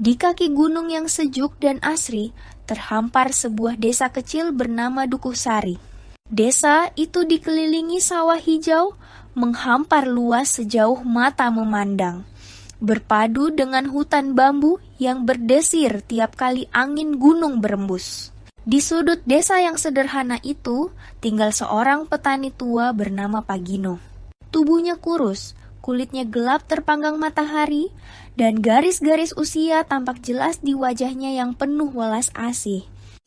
Di kaki gunung yang sejuk dan asri, terhampar sebuah desa kecil bernama Dukuhsari. Desa itu dikelilingi sawah hijau, menghampar luas sejauh mata memandang, berpadu dengan hutan bambu yang berdesir tiap kali angin gunung berembus. Di sudut desa yang sederhana itu, tinggal seorang petani tua bernama Pagino. Tubuhnya kurus, kulitnya gelap terpanggang matahari, dan garis-garis usia tampak jelas di wajahnya yang penuh welas asih.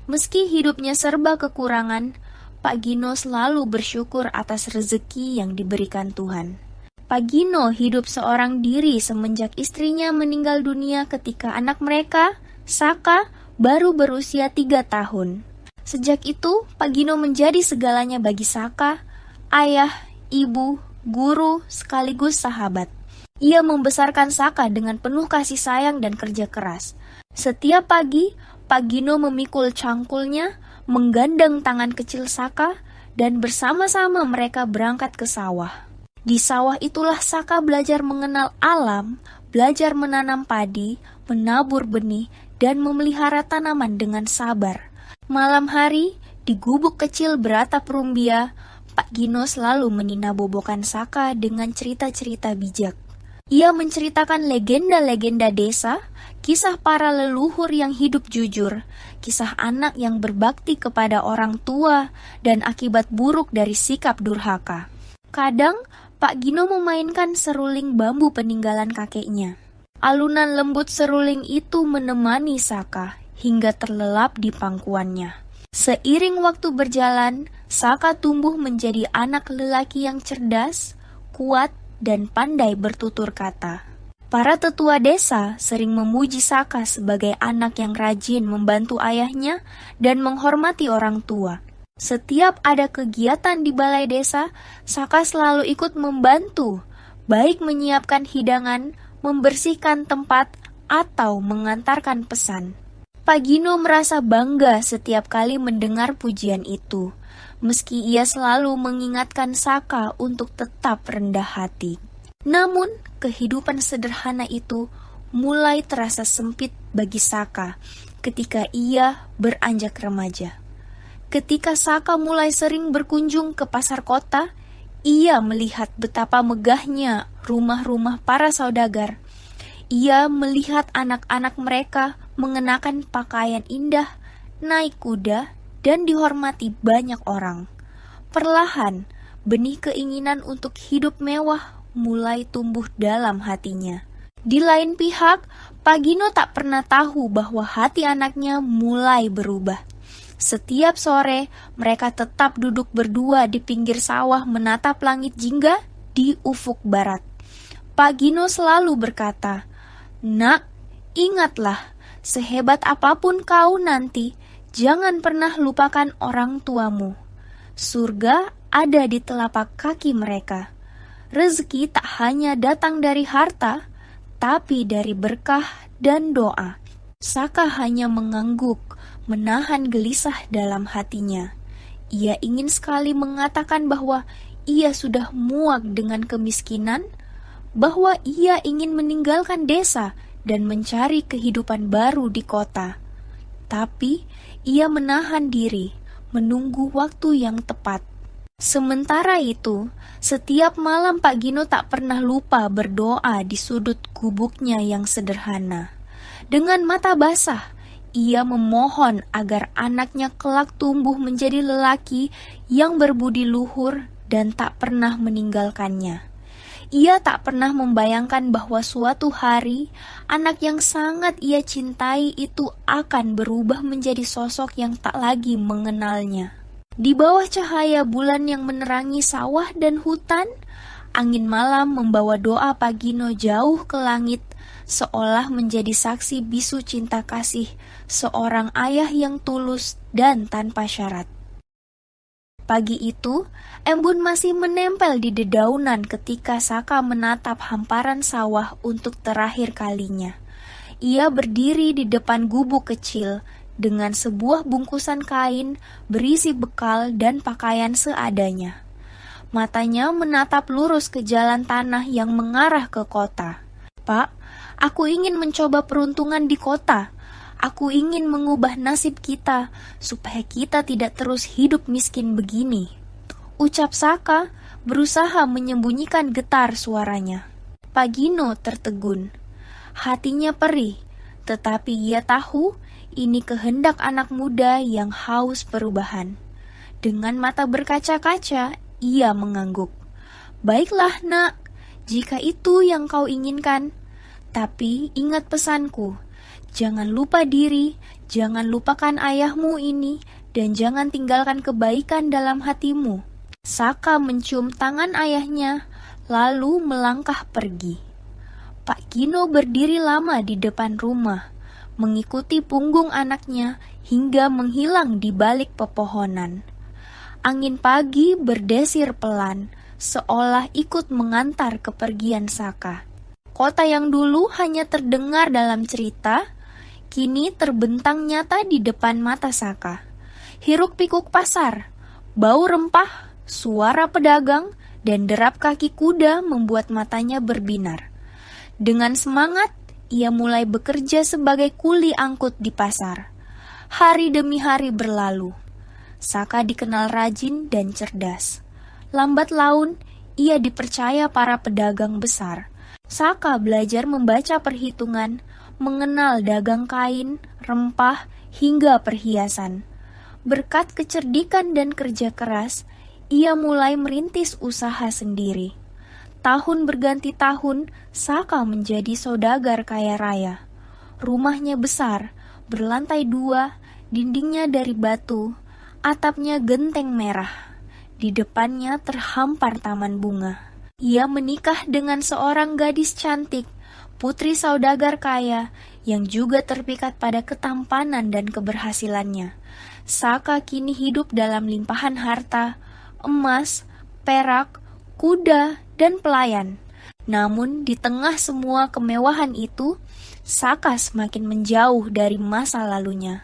Meski hidupnya serba kekurangan, Pak Gino selalu bersyukur atas rezeki yang diberikan Tuhan. Pak Gino hidup seorang diri semenjak istrinya meninggal dunia ketika anak mereka, Saka, baru berusia 3 tahun. Sejak itu, Pak Gino menjadi segalanya bagi Saka, ayah, ibu, guru, sekaligus sahabat. Ia membesarkan Saka dengan penuh kasih sayang dan kerja keras. Setiap pagi, Pak Gino memikul cangkulnya, menggandeng tangan kecil Saka, dan bersama-sama mereka berangkat ke sawah. Di sawah itulah Saka belajar mengenal alam, belajar menanam padi, menabur benih, dan memelihara tanaman dengan sabar. Malam hari, di gubuk kecil beratap rumbia, Pak Gino selalu meninabobokan Saka dengan cerita-cerita bijak. Ia menceritakan legenda-legenda desa, kisah para leluhur yang hidup jujur, kisah anak yang berbakti kepada orang tua, dan akibat buruk dari sikap durhaka. Kadang, Pak Gino memainkan seruling bambu peninggalan kakeknya. Alunan lembut seruling itu menemani Saka hingga terlelap di pangkuannya. Seiring waktu berjalan, Saka tumbuh menjadi anak lelaki yang cerdas, kuat, dan pandai bertutur kata. Para tetua desa sering memuji Saka sebagai anak yang rajin membantu ayahnya dan menghormati orang tua. Setiap ada kegiatan di balai desa, Saka selalu ikut membantu, baik menyiapkan hidangan, membersihkan tempat, atau mengantarkan pesan. Pak Gino merasa bangga setiap kali mendengar pujian itu, meski ia selalu mengingatkan Saka untuk tetap rendah hati. Namun, kehidupan sederhana itu mulai terasa sempit bagi Saka ketika ia beranjak remaja. Ketika Saka mulai sering berkunjung ke pasar kota, ia melihat betapa megahnya rumah-rumah para saudagar. Ia melihat anak-anak mereka mengenakan pakaian indah, naik kuda, dan dihormati banyak orang. Perlahan, benih keinginan untuk hidup mewah mulai tumbuh dalam hatinya. Di lain pihak, Pak Gino tak pernah tahu bahwa hati anaknya mulai berubah. Setiap sore, mereka tetap duduk berdua di pinggir sawah menatap langit jingga di ufuk barat. Pak Gino selalu berkata, "Nak, ingatlah, sehebat apapun kau nanti, jangan pernah lupakan orang tuamu. Surga ada di telapak kaki mereka. Rezeki tak hanya datang dari harta, tapi dari berkah dan doa." Saka hanya mengangguk, menahan gelisah dalam hatinya. Ia ingin sekali mengatakan bahwa ia sudah muak dengan kemiskinan, bahwa ia ingin meninggalkan desa dan mencari kehidupan baru di kota. Tapi ia menahan diri, menunggu waktu yang tepat. Sementara itu, setiap malam Pak Gino tak pernah lupa berdoa di sudut gubuknya yang sederhana. Dengan mata basah, ia memohon agar anaknya kelak tumbuh menjadi lelaki yang berbudi luhur dan tak pernah meninggalkannya. Ia tak pernah membayangkan bahwa suatu hari, anak yang sangat ia cintai itu akan berubah menjadi sosok yang tak lagi mengenalnya. Di bawah cahaya bulan yang menerangi sawah dan hutan, angin malam membawa doa Pak Gino jauh ke langit, seolah menjadi saksi bisu cinta kasih seorang ayah yang tulus dan tanpa syarat. Pagi itu, embun masih menempel di dedaunan ketika Saka menatap hamparan sawah untuk terakhir kalinya. Ia berdiri di depan gubuk kecil dengan sebuah bungkusan kain berisi bekal dan pakaian seadanya. Matanya menatap lurus ke jalan tanah yang mengarah ke kota. "Pak, Aku ingin mencoba peruntungan di kota. Aku ingin mengubah nasib kita, supaya kita tidak terus hidup miskin begini. Ucap Saka, berusaha menyembunyikan getar suaranya. Pagino tertegun. Hatinya perih, tetapi ia tahu ini kehendak anak muda yang haus perubahan. Dengan mata berkaca-kaca, ia mengangguk. Baiklah nak, jika itu yang kau inginkan. Tapi ingat pesanku, jangan lupa diri, jangan lupakan ayahmu ini, dan jangan tinggalkan kebaikan dalam hatimu. Saka mencium tangan ayahnya, lalu melangkah pergi. Pak Gino berdiri lama di depan rumah, mengikuti punggung anaknya hingga menghilang di balik pepohonan. Angin pagi berdesir pelan, seolah ikut mengantar kepergian Saka. Kota yang dulu hanya terdengar dalam cerita, kini terbentang nyata di depan mata Saka. Hiruk-pikuk pasar, bau rempah, suara pedagang, dan derap kaki kuda membuat matanya berbinar. Dengan semangat, ia mulai bekerja sebagai kuli angkut di pasar. Hari demi hari berlalu. Saka dikenal rajin dan cerdas. Lambat laun, ia dipercaya para pedagang besar. Saka belajar membaca perhitungan, mengenal dagang kain, rempah, hingga perhiasan. Berkat kecerdikan dan kerja keras, ia mulai merintis usaha sendiri. Tahun berganti tahun, Saka menjadi saudagar kaya raya. Rumahnya besar, berlantai 2, dindingnya dari batu, atapnya genteng merah. Di depannya terhampar taman bunga. Ia menikah dengan seorang gadis cantik, putri saudagar kaya, yang juga terpikat pada ketampanan dan keberhasilannya. Saka kini hidup dalam limpahan harta, emas, perak, kuda, dan pelayan. Namun di tengah semua kemewahan itu, Saka semakin menjauh dari masa lalunya.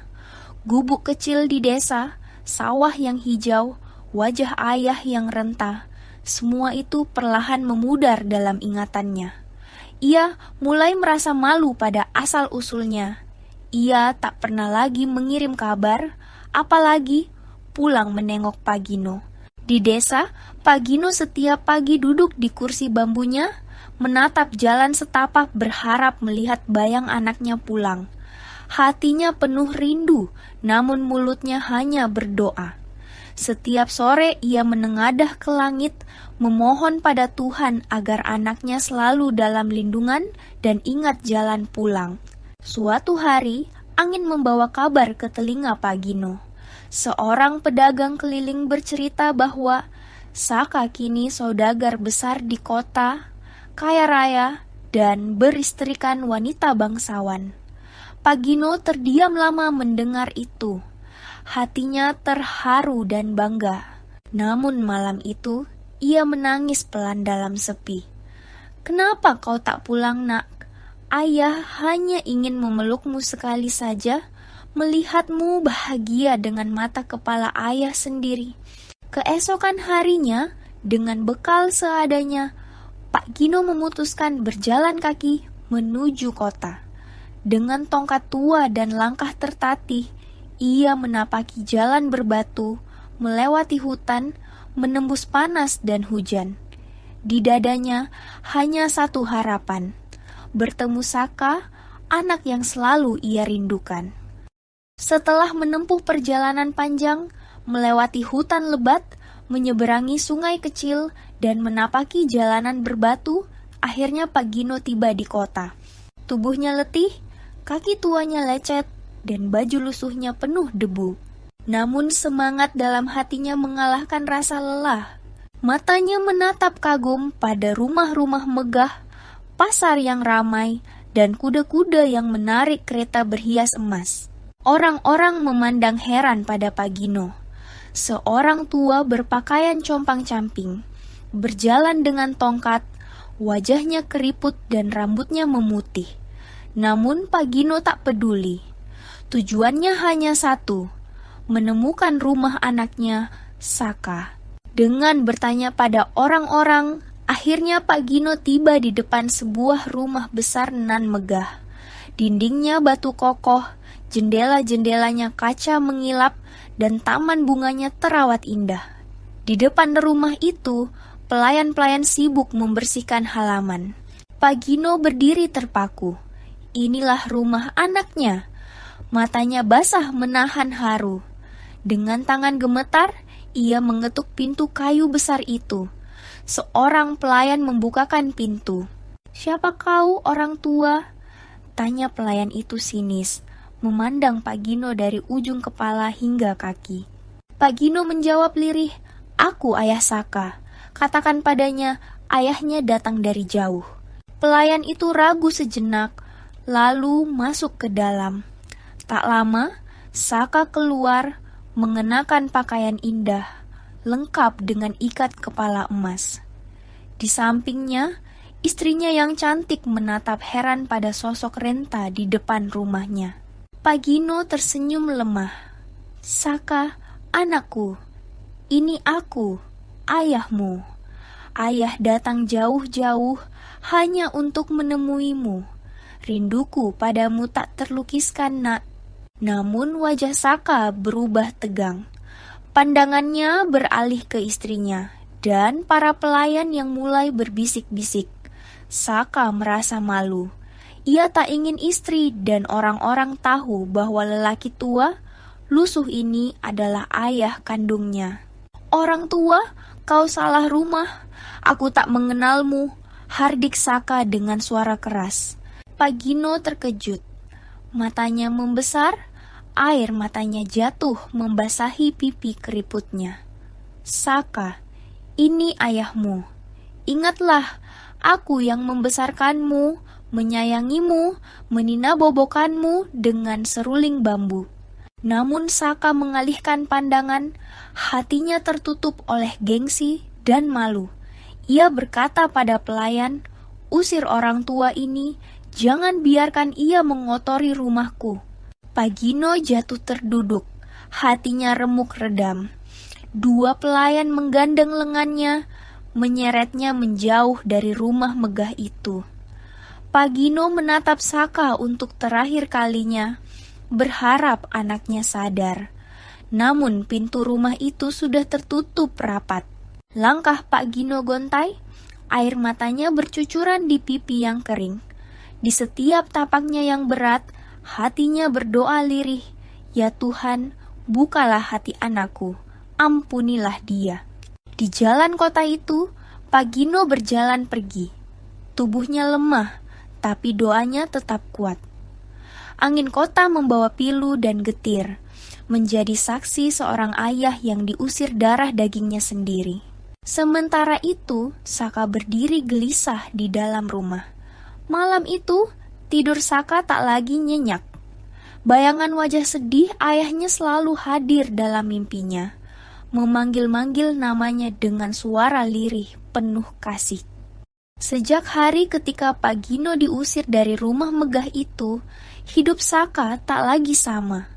Gubuk kecil di desa, sawah yang hijau, wajah ayah yang rentah, semua itu perlahan memudar dalam ingatannya. Ia mulai merasa malu pada asal-usulnya. Ia tak pernah lagi mengirim kabar, apalagi pulang menengok Pagino. Di desa, Pagino setiap pagi duduk di kursi bambunya, menatap jalan setapak berharap melihat bayang anaknya pulang. Hatinya penuh rindu, namun mulutnya hanya berdoa. Setiap sore ia menengadah ke langit, memohon pada Tuhan agar anaknya selalu dalam lindungan dan ingat jalan pulang. Suatu hari, angin membawa kabar ke telinga Pagino. Seorang pedagang keliling bercerita bahwa Saka kini saudagar besar di kota, kaya raya, dan beristrikan wanita bangsawan. Pagino terdiam lama mendengar itu. Hatinya terharu dan bangga. Namun malam itu, ia menangis pelan dalam sepi. "Kenapa kau tak pulang, nak? Ayah hanya ingin memelukmu sekali saja, melihatmu bahagia dengan mata kepala ayah sendiri." Keesokan harinya, dengan bekal seadanya, Pak Gino memutuskan berjalan kaki menuju kota. Dengan tongkat tua dan langkah tertatih, ia menapaki jalan berbatu, melewati hutan, menembus panas dan hujan. Di dadanya hanya satu harapan, bertemu Saka, anak yang selalu ia rindukan. Setelah menempuh perjalanan panjang, melewati hutan lebat, menyeberangi sungai kecil, dan menapaki jalanan berbatu, akhirnya Pagino tiba di kota. Tubuhnya letih, kaki tuanya lecet, dan baju lusuhnya penuh debu. Namun semangat dalam hatinya mengalahkan rasa lelah. Matanya menatap kagum pada rumah-rumah megah, pasar yang ramai, dan kuda-kuda yang menarik kereta berhias emas. Orang-orang memandang heran pada Pagino. Seorang tua berpakaian compang-camping, berjalan dengan tongkat, wajahnya keriput dan rambutnya memutih. Namun Pagino tak peduli. Tujuannya hanya satu, menemukan rumah anaknya, Saka. Dengan bertanya pada orang-orang, Akhirnya Pak Gino tiba di depan sebuah rumah besar nan megah. Dindingnya batu kokoh, jendela-jendelanya kaca mengilap, dan taman bunganya terawat indah. Di depan rumah itu, pelayan-pelayan sibuk membersihkan halaman. Pak Gino berdiri terpaku. Inilah rumah anaknya. Matanya basah menahan haru. Dengan tangan gemetar, ia mengetuk pintu kayu besar itu. Seorang pelayan membukakan pintu. "Siapa kau, orang tua?" tanya pelayan itu sinis, memandang Pak Gino dari ujung kepala hingga kaki. Pak Gino menjawab lirih, "Aku ayah Saka. Katakan padanya, ayahnya datang dari jauh." Pelayan itu ragu sejenak, lalu masuk ke dalam. Tak lama, Saka keluar mengenakan pakaian indah, lengkap dengan ikat kepala emas. Di sampingnya, istrinya yang cantik menatap heran pada sosok renta di depan rumahnya. Pak Gino tersenyum lemah. "Saka, anakku, ini aku, ayahmu. Ayah datang jauh-jauh hanya untuk menemuimu. Rinduku padamu tak terlukiskan, nak." Namun wajah Saka berubah tegang. Pandangannya beralih ke istrinya dan para pelayan yang mulai berbisik-bisik. Saka merasa malu. Ia tak ingin istri dan orang-orang tahu bahwa lelaki tua, lusuh ini adalah ayah kandungnya. "Orang tua, kau salah rumah. Aku tak mengenalmu," hardik Saka dengan suara keras. Pak Gino terkejut. Matanya membesar. Air matanya jatuh membasahi pipi keriputnya. "Saka, ini ayahmu. Ingatlah, aku yang membesarkanmu, menyayangimu, meninabobokanmu dengan seruling bambu." Namun Saka mengalihkan pandangan, hatinya tertutup oleh gengsi dan malu. Ia berkata pada pelayan, "Usir orang tua ini, jangan biarkan ia mengotori rumahku." Pak Gino jatuh terduduk, hatinya remuk redam. Dua pelayan menggandeng lengannya, menyeretnya menjauh dari rumah megah itu. Pak Gino menatap Saka untuk terakhir kalinya, berharap anaknya sadar. Namun pintu rumah itu sudah tertutup rapat. Langkah Pak Gino gontai, air matanya bercucuran di pipi yang kering. Di setiap tapaknya yang berat, hatinya berdoa lirih, "Ya Tuhan, bukalah hati anakku, ampunilah dia." Di jalan kota itu, Pak Gino berjalan pergi. Tubuhnya lemah, tapi doanya tetap kuat. Angin kota membawa pilu dan getir, menjadi saksi seorang ayah yang diusir darah dagingnya sendiri. Sementara itu, Saka berdiri gelisah di dalam rumah. Malam itu, tidur Saka tak lagi nyenyak. Bayangan wajah sedih ayahnya selalu hadir dalam mimpinya, memanggil-manggil namanya dengan suara lirih penuh kasih. Sejak hari ketika Pak Gino diusir dari rumah megah itu, hidup Saka tak lagi sama.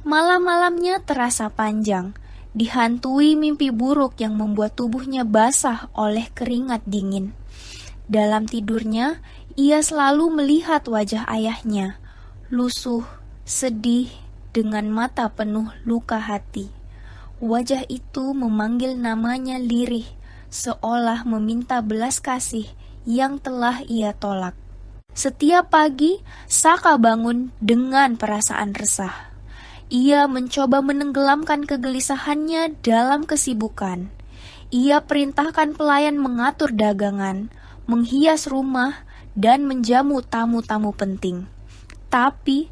Malam-malamnya terasa panjang, dihantui mimpi buruk yang membuat tubuhnya basah oleh keringat dingin. Dalam tidurnya, ia selalu melihat wajah ayahnya, lusuh, sedih, dengan mata penuh luka hati. Wajah itu memanggil namanya lirih, seolah meminta belas kasih yang telah ia tolak. Setiap pagi, Saka bangun dengan perasaan resah. Ia mencoba menenggelamkan kegelisahannya dalam kesibukan. Ia perintahkan pelayan mengatur dagangan, menghias rumah, dan menjamu tamu-tamu penting. Tapi,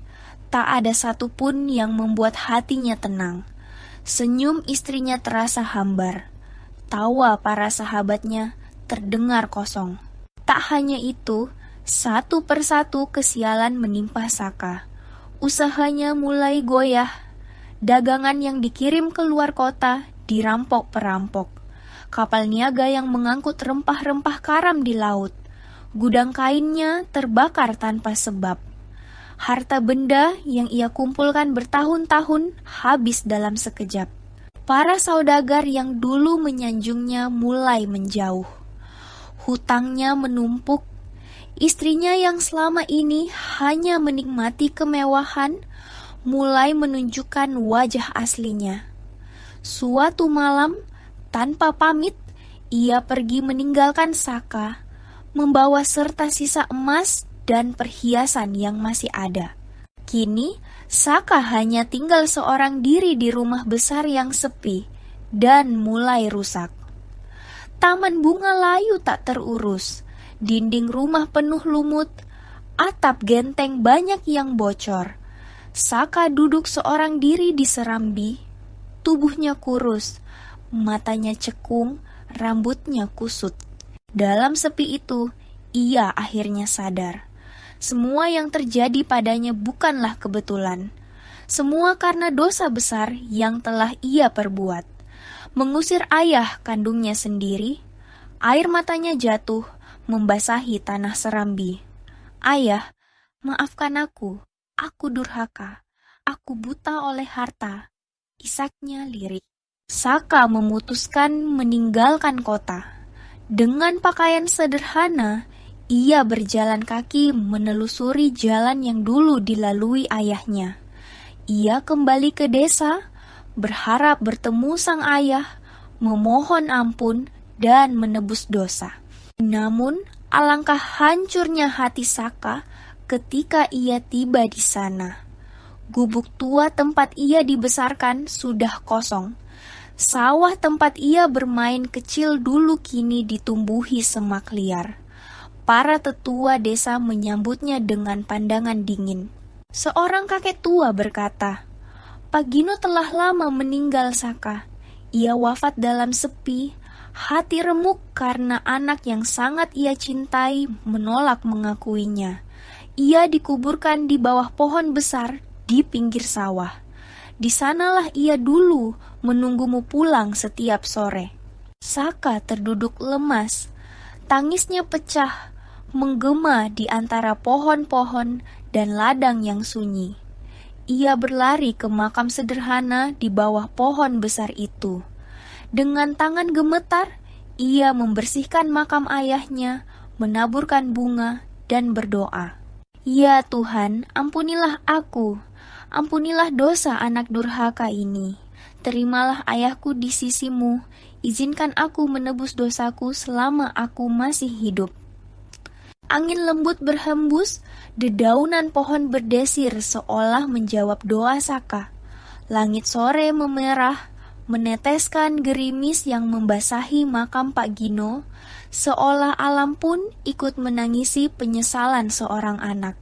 tak ada satupun yang membuat hatinya tenang. Senyum istrinya terasa hambar. Tawa para sahabatnya terdengar kosong. Tak hanya itu, satu persatu kesialan menimpa Saka. Usahanya mulai goyah. Dagangan yang dikirim ke luar kota dirampok perampok. Kapal niaga yang mengangkut rempah-rempah karam di laut. Gudang kainnya terbakar tanpa sebab. Harta benda yang ia kumpulkan bertahun-tahun habis dalam sekejap. Para saudagar yang dulu menyanjungnya mulai menjauh. hutangnya menumpuk. Istrinya yang selama ini hanya menikmati kemewahan, mulai menunjukkan wajah aslinya. Suatu malam, tanpa pamit, ia pergi meninggalkan Saka, membawa serta sisa emas dan perhiasan yang masih ada. Kini, Saka hanya tinggal seorang diri di rumah besar yang sepi dan mulai rusak. Taman bunga layu tak terurus, dinding rumah penuh lumut, atap genteng banyak yang bocor. Saka duduk seorang diri di serambi, tubuhnya kurus, matanya cekung, rambutnya kusut. Dalam sepi itu, ia akhirnya sadar. Semua yang terjadi padanya bukanlah kebetulan. Semua karena dosa besar yang telah ia perbuat. Mengusir ayah kandungnya sendiri, air matanya jatuh, membasahi tanah serambi. Ayah, maafkan aku durhaka, aku buta oleh harta. Isaknya lirik. Saka memutuskan meninggalkan kota. Dengan pakaian sederhana, ia berjalan kaki menelusuri jalan yang dulu dilalui ayahnya. Ia kembali ke desa, berharap bertemu sang ayah, memohon ampun, dan menebus dosa. Namun, alangkah hancurnya hati Saka ketika ia tiba di sana. Gubuk tua tempat ia dibesarkan sudah kosong. Sawah tempat ia bermain kecil dulu kini ditumbuhi semak liar. Para tetua desa menyambutnya dengan pandangan dingin. Seorang kakek tua berkata, "Pak Gino telah lama meninggal, Saka. Ia wafat dalam sepi, hati remuk karena anak yang sangat ia cintai menolak mengakuinya. Ia dikuburkan di bawah pohon besar di pinggir sawah. Di sanalah ia dulu menunggumu pulang setiap sore." Saka terduduk lemas, tangisnya pecah, menggema di antara pohon-pohon dan ladang yang sunyi. Ia berlari ke makam sederhana di bawah pohon besar itu. Dengan tangan gemetar, ia membersihkan makam ayahnya, menaburkan bunga, dan berdoa. "Ya Tuhan, ampunilah aku, ampunilah dosa anak durhaka ini. Terimalah ayahku di sisimu, izinkan aku menebus dosaku selama aku masih hidup." Angin lembut berhembus, dedaunan pohon berdesir seolah menjawab doa Saka. Langit sore memerah, meneteskan gerimis yang membasahi makam Pak Gino, seolah alam pun ikut menangisi penyesalan seorang anak.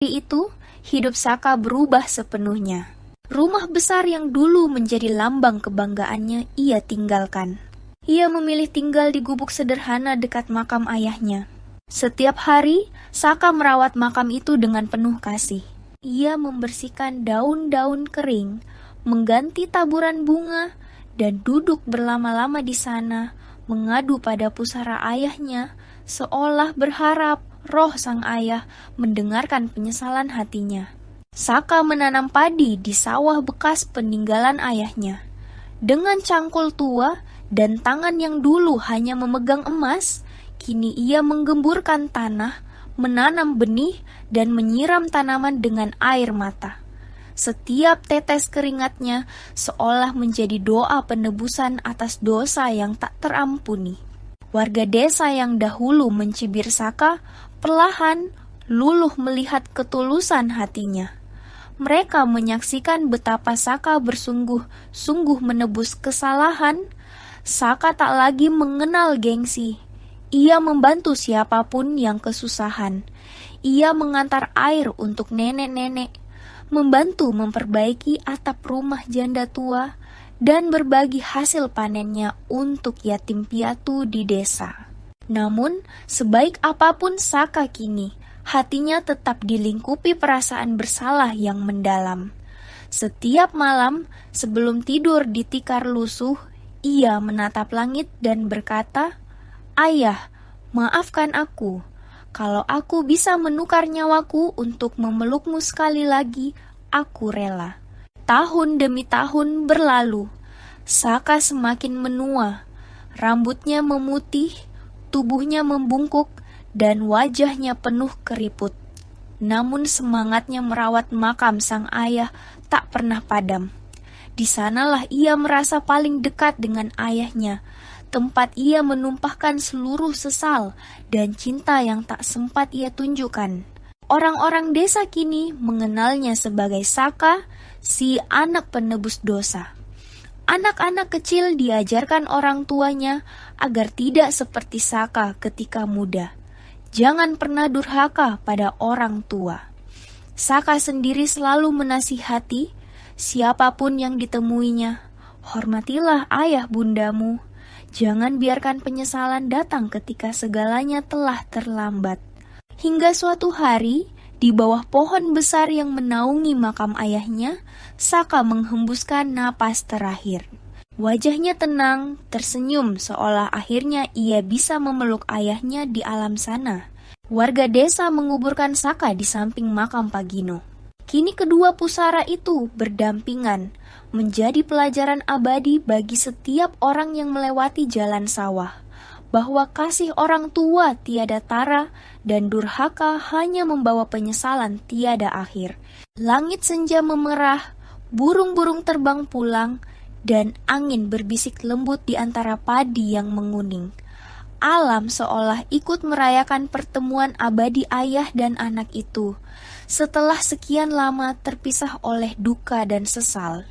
Hari itu, hidup Saka berubah sepenuhnya. Rumah besar yang dulu menjadi lambang kebanggaannya ia tinggalkan. Ia memilih tinggal di gubuk sederhana dekat makam ayahnya. Setiap hari, Saka merawat makam itu dengan penuh kasih. Ia membersihkan daun-daun kering, mengganti taburan bunga, dan duduk berlama-lama di sana, mengadu pada pusara ayahnya, seolah berharap roh sang ayah mendengarkan penyesalan hatinya. Saka menanam padi di sawah bekas peninggalan ayahnya. Dengan cangkul tua dan tangan yang dulu hanya memegang emas, kini ia menggemburkan tanah, menanam benih, dan menyiram tanaman dengan air mata. Setiap tetes keringatnya seolah menjadi doa penebusan atas dosa yang tak terampuni. Warga desa yang dahulu mencibir Saka, perlahan luluh melihat ketulusan hatinya. Mereka menyaksikan betapa Saka bersungguh-sungguh menebus kesalahan. Saka tak lagi mengenal gengsi. Ia membantu siapapun yang kesusahan. Ia mengantar air untuk nenek-nenek, membantu memperbaiki atap rumah janda tua, dan berbagi hasil panennya untuk yatim piatu di desa. Namun, sebaik apapun Saka kini, hatinya tetap dilingkupi perasaan bersalah yang mendalam. Setiap malam, sebelum tidur di tikar lusuh, ia menatap langit dan berkata, "Ayah, maafkan aku. Kalau aku bisa menukar nyawaku untuk memelukmu sekali lagi, aku rela." Tahun demi tahun berlalu. Saka semakin menua. Rambutnya memutih, Tubuhnya membungkuk dan wajahnya penuh keriput. Namun semangatnya merawat makam sang ayah tak pernah padam. Di sanalah ia merasa paling dekat dengan ayahnya, tempat ia menumpahkan seluruh sesal dan cinta yang tak sempat ia tunjukkan. Orang-orang desa kini mengenalnya sebagai Saka, si anak penebus dosa. Anak-anak kecil diajarkan orang tuanya agar tidak seperti Saka ketika muda. Jangan pernah durhaka pada orang tua. Saka sendiri selalu menasihati siapapun yang ditemuinya, hormatilah ayah bundamu. Jangan biarkan penyesalan datang ketika segalanya telah terlambat. Hingga suatu hari, di bawah pohon besar yang menaungi makam ayahnya, Saka menghembuskan napas terakhir. Wajahnya tenang, tersenyum seolah akhirnya ia bisa memeluk ayahnya di alam sana. Warga desa menguburkan Saka di samping makam Pagino. Kini kedua pusara itu berdampingan, menjadi pelajaran abadi bagi setiap orang yang melewati jalan sawah, bahwa kasih orang tua tiada tara dan durhaka hanya membawa penyesalan tiada akhir. Langit senja memerah, burung-burung terbang pulang, dan angin berbisik lembut di antara padi yang menguning. Alam seolah ikut merayakan pertemuan abadi ayah dan anak itu, setelah sekian lama terpisah oleh duka dan sesal.